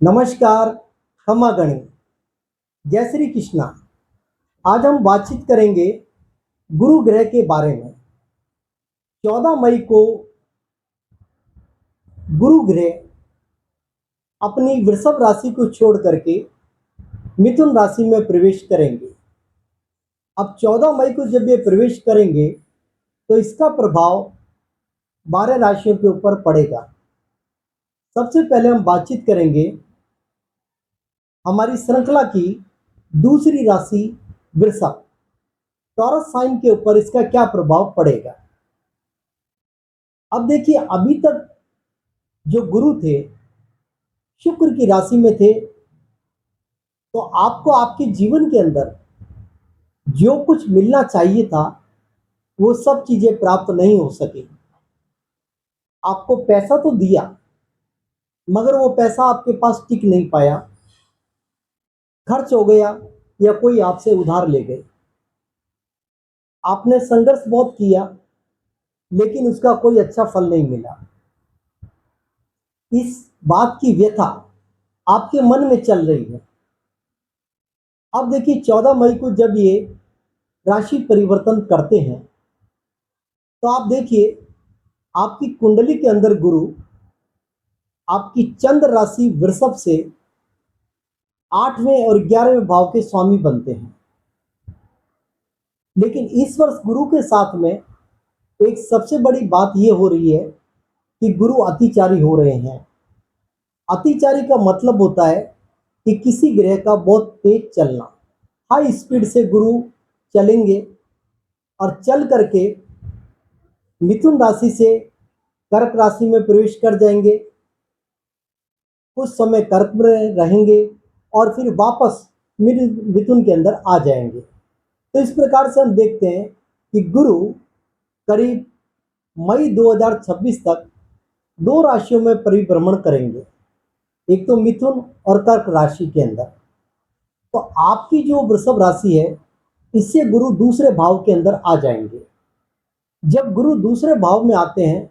नमस्कार, खमा गणी, जय श्री कृष्णा। आज हम बातचीत करेंगे गुरु ग्रह के बारे में। 14 मई को गुरु ग्रह अपनी वृषभ राशि को छोड़ करके मिथुन राशि में प्रवेश करेंगे। अब 14 मई को जब ये प्रवेश करेंगे तो इसका प्रभाव 12 राशियों के ऊपर पड़ेगा। सबसे पहले हम बातचीत करेंगे हमारी श्रृंखला की दूसरी राशि वृषभ, टॉरस साइन के ऊपर इसका क्या प्रभाव पड़ेगा। अब देखिए, अभी तक जो गुरु थे शुक्र की राशि में थे, तो आपको आपके जीवन के अंदर जो कुछ मिलना चाहिए था वो सब चीजें प्राप्त नहीं हो सकी। आपको पैसा तो दिया मगर वो पैसा आपके पास टिक नहीं पाया, खर्च हो गया या कोई आपसे उधार ले गए। आपने संघर्ष बहुत किया लेकिन उसका कोई अच्छा फल नहीं मिला। इस बात की व्यथा आपके मन में चल रही है। अब देखिए, 14 मई को जब ये राशि परिवर्तन करते हैं तो आप देखिए, आपकी कुंडली के अंदर गुरु आपकी चंद्र राशि वृषभ से 8वें और 11वें भाव के स्वामी बनते हैं। लेकिन इस वर्ष गुरु के साथ में एक सबसे बड़ी बात यह हो रही है कि गुरु अतिचारी हो रहे हैं। अतिचारी का मतलब होता है कि किसी ग्रह का बहुत तेज चलना, हाई स्पीड से गुरु चलेंगे और चल करके मिथुन राशि से कर्क राशि में प्रवेश कर जाएंगे, कुछ समय कर्क में रहेंगे और फिर वापस मिथुन के अंदर आ जाएंगे। तो इस प्रकार से हम देखते हैं कि गुरु करीब मई 2026 तक दो राशियों में परिभ्रमण करेंगे, एक तो मिथुन और कर्क राशि के अंदर। तो आपकी जो वृषभ राशि है इससे गुरु दूसरे भाव के अंदर आ जाएंगे। जब गुरु दूसरे भाव में आते हैं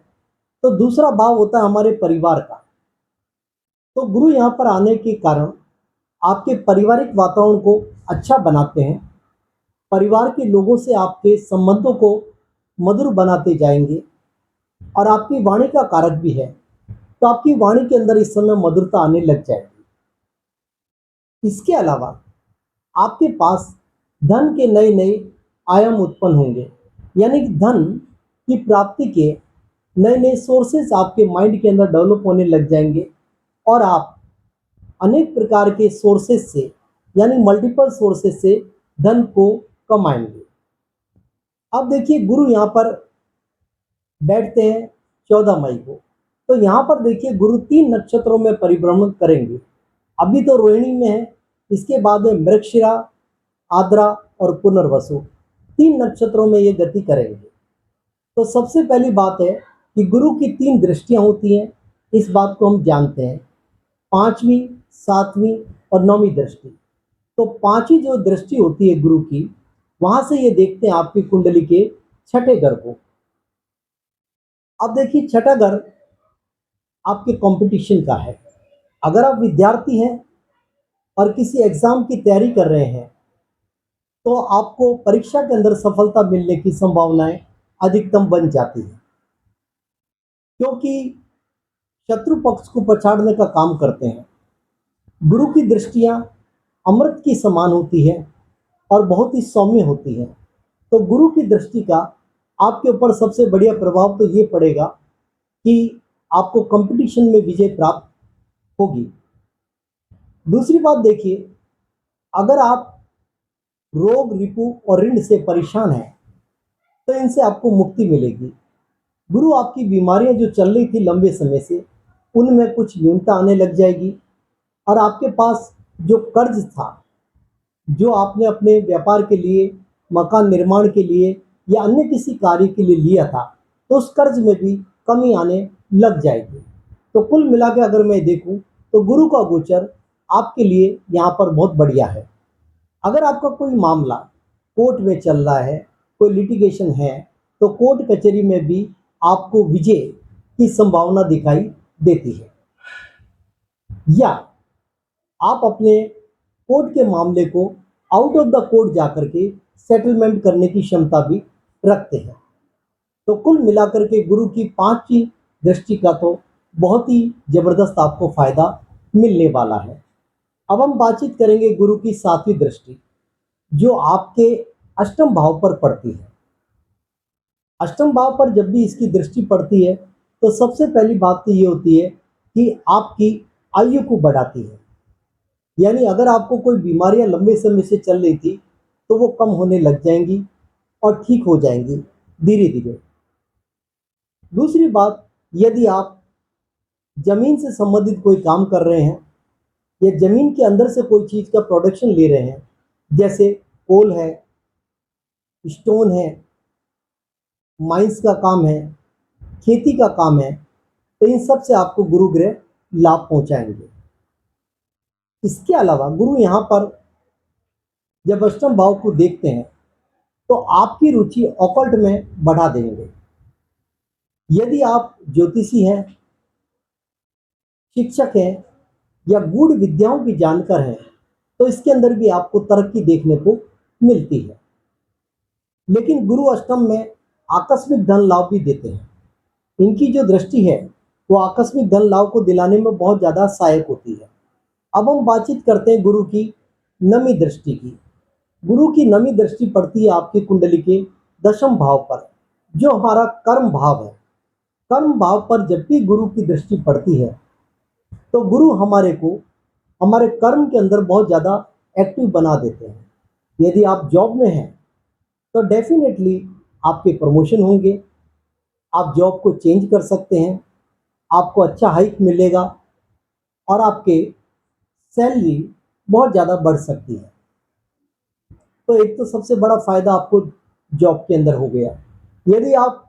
तो दूसरा भाव होता है हमारे परिवार का। तो गुरु यहाँ पर आने के कारण आपके पारिवारिक वातावरण को अच्छा बनाते हैं, परिवार के लोगों से आपके संबंधों को मधुर बनाते जाएंगे और आपकी वाणी का कारक भी है, तो आपकी वाणी के अंदर इस समय मधुरता आने लग जाएगी। इसके अलावा आपके पास धन के नए नए आयाम उत्पन्न होंगे, यानी कि धन की प्राप्ति के नए नए सोर्सेस आपके माइंड के अंदर डेवलप होने लग जाएंगे और आप अनेक प्रकार के सोर्सेस से, यानी मल्टीपल सोर्सेस से धन को कमाएंगे। अब देखिए, गुरु यहाँ पर बैठते हैं 14 मई को, तो यहाँ पर देखिए गुरु 3 नक्षत्रों में परिभ्रमण करेंगे। अभी तो रोहिणी में है, इसके बाद में मृगशिरा, आद्रा और पुनर्वसु, 3 नक्षत्रों में ये गति करेंगे। तो सबसे पहली बात है कि गुरु की 3 दृष्टियां होती हैं, इस बात को हम जानते हैं, 5वीं, 7वीं और 9वीं दृष्टि। तो 5वीं जो दृष्टि होती है गुरु की, वहां से ये देखते हैं आपकी कुंडली के छठे घर को। अब देखिए, छठा घर आपके कंपटीशन का है। अगर आप विद्यार्थी हैं और किसी एग्जाम की तैयारी कर रहे हैं तो आपको परीक्षा के अंदर सफलता मिलने की संभावनाएं अधिकतम बन जाती है, क्योंकि शत्रु पक्ष को पछाड़ने का काम करते हैं। गुरु की दृष्टियां अमृत की समान होती है और बहुत ही सौम्य होती है। तो गुरु की दृष्टि का आपके ऊपर सबसे बढ़िया प्रभाव तो ये पड़ेगा कि आपको कंपटीशन में विजय प्राप्त होगी। दूसरी बात देखिए, अगर आप रोग, रिपु और ऋण से परेशान हैं तो इनसे आपको मुक्ति मिलेगी। गुरु आपकी बीमारियां जो चल रही थी लंबे समय से, उनमें कुछ न्यूनता आने लग जाएगी और आपके पास जो कर्ज था, जो आपने अपने व्यापार के लिए, मकान निर्माण के लिए या अन्य किसी कार्य के लिए लिया था, तो उस कर्ज में भी कमी आने लग जाएगी। तो कुल मिला के अगर मैं देखूं तो गुरु का गोचर आपके लिए यहाँ पर बहुत बढ़िया है। अगर आपका कोई मामला कोर्ट में चल रहा है, कोई लिटिगेशन है, तो कोर्ट कचहरी में भी आपको विजय की संभावना दिखाई देती है। या आप अपने कोर्ट के मामले को आउट ऑफ द कोर्ट जाकर के सेटलमेंट करने की क्षमता भी रखते हैं। तो कुल मिलाकर के गुरु की 5वीं दृष्टि का तो बहुत ही जबरदस्त आपको फायदा मिलने वाला है। अब हम बातचीत करेंगे गुरु की 7वीं दृष्टि, जो आपके अष्टम भाव पर पड़ती है। अष्टम भाव पर जब भी इसकी दृष्टि पड़ती है तो सबसे पहली बात तो ये होती है कि आपकी आयु को बढ़ाती है। यानी अगर आपको कोई बीमारियां लंबे समय से चल रही थी तो वो कम होने लग जाएंगी और ठीक हो जाएंगी धीरे धीरे। दूसरी बात, यदि आप जमीन से संबंधित कोई काम कर रहे हैं या जमीन के अंदर से कोई चीज का प्रोडक्शन ले रहे हैं, जैसे कोल है, स्टोन है, माइंस का काम है, खेती का काम है, तो इन सब से आपको गुरु ग्रह लाभ पहुंचाएंगे। इसके अलावा गुरु यहाँ पर जब अष्टम भाव को देखते हैं तो आपकी रुचि ऑकल्ट में बढ़ा देंगे। यदि आप ज्योतिषी हैं, शिक्षक हैं या गूढ़ विद्याओं की जानकार हैं तो इसके अंदर भी आपको तरक्की देखने को मिलती है। लेकिन गुरु अष्टम में आकस्मिक धन लाभ भी देते हैं। इनकी जो दृष्टि है वो आकस्मिक धन लाभ को दिलाने में बहुत ज़्यादा सहायक होती है। अब हम बातचीत करते हैं गुरु की नवी दृष्टि की। गुरु की नवी दृष्टि पड़ती है आपकी कुंडली के 10वें भाव पर, जो हमारा कर्म भाव है। कर्म भाव पर जब भी गुरु की दृष्टि पड़ती है तो गुरु हमारे को हमारे कर्म के अंदर बहुत ज़्यादा एक्टिव बना देते हैं। यदि आप जॉब में हैं तो डेफिनेटली आपके प्रमोशन होंगे, आप जॉब को चेंज कर सकते हैं, आपको अच्छा हाइक मिलेगा और आपके सैलरी बहुत ज़्यादा बढ़ सकती है। तो एक तो सबसे बड़ा फायदा आपको जॉब के अंदर हो गया। यदि आप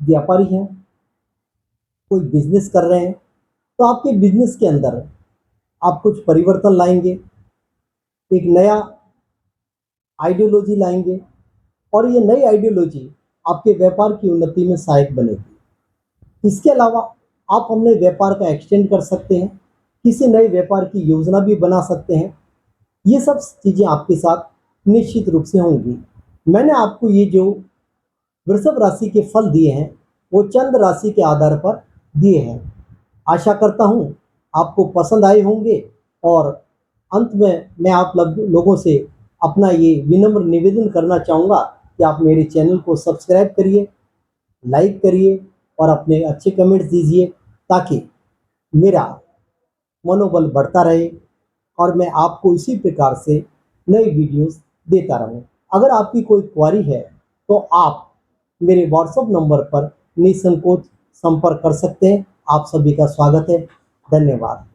व्यापारी हैं, कोई बिजनेस कर रहे हैं, तो आपके बिजनेस के अंदर आप कुछ परिवर्तन लाएंगे, एक नया आइडियोलॉजी लाएंगे और ये नई आइडियोलॉजी आपके व्यापार की उन्नति में सहायक बनेगी। इसके अलावा आप अपने व्यापार का एक्सटेंड कर सकते हैं, किसी नए व्यापार की योजना भी बना सकते हैं। ये सब चीज़ें आपके साथ निश्चित रूप से होंगी। मैंने आपको ये जो वृषभ राशि के फल दिए हैं वो चंद्र राशि के आधार पर दिए हैं। आशा करता हूँ आपको पसंद आए होंगे और अंत में मैं आप लोगों से अपना ये विनम्र निवेदन करना चाहूँगा कि आप मेरे चैनल को सब्सक्राइब करिए, लाइक करिए और अपने अच्छे कमेंट्स दीजिए ताकि मेरा मनोबल बढ़ता रहे और मैं आपको इसी प्रकार से नई वीडियोस देता रहूं। अगर आपकी कोई क्वारी है तो आप मेरे व्हाट्सएप नंबर पर निसंकोच संपर्क कर सकते हैं। आप सभी का स्वागत है। धन्यवाद।